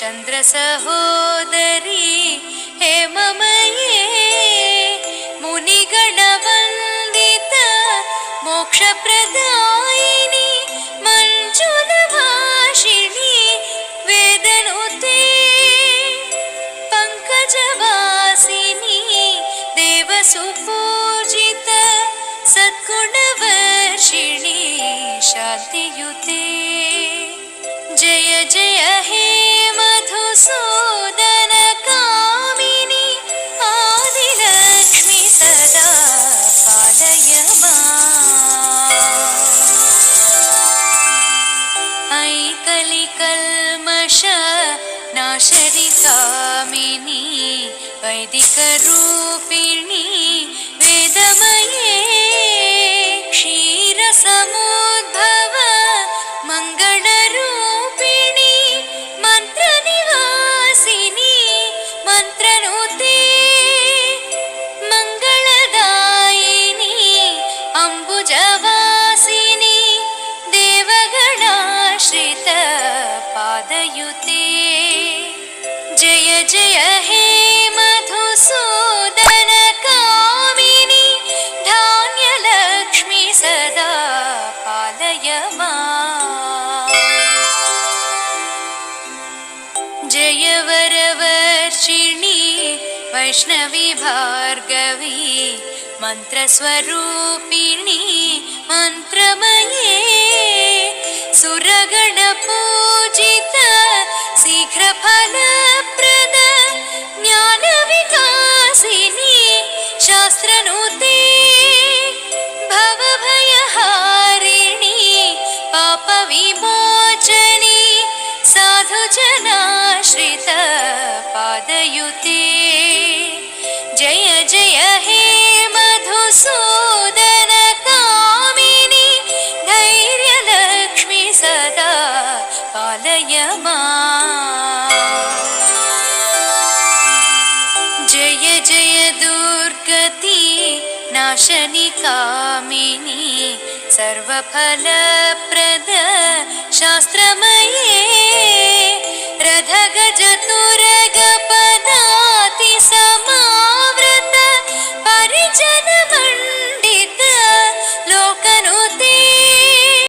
चन्द्रसहोदरी हेममये मुनिगणवन्दित मोक्षप्रदायिनि मञ्जुलभाषिणि वेदनुते पङ्कजवासिनि देवसुपूजित सद्गुणवर्षिणि शान्तियुते जय जय हे मधुसूदन कामिनि आदिलक्ष्मि सदा पालय माम्। ऐ कलिकल्मष नाशरि कामिनि वैदिकरूपिणि वेदमये क्षीरसमुद्भव मङ्गलरूपिणि मन्त्रनिवासिनि मन्त्रनुते मङ्गलदायिनि अम्बुजवासिनि देवगणाश्रित पादयुते जय जय हे मधुसूदन कामिनि धान्यलक्ष्मि सदा पालय माम्। जय वरवर्षिणि वैष्णवी भार्गवी मन्त्रस्वरूपिणि मन्त्रमये सुरगणपूजित शीघ्रफलप्रद ज्ञानविकासिनि शास्त्रनुते भवभयहारिणि पापविमोचनि साधुजनाश्रित पादयुते जय जय हे मधुसूदन कामिनि धैर्यलक्ष्मि सदा पालय माम्। जय जय दुर्गति नाशनि कामिनि सर्वफलप्रद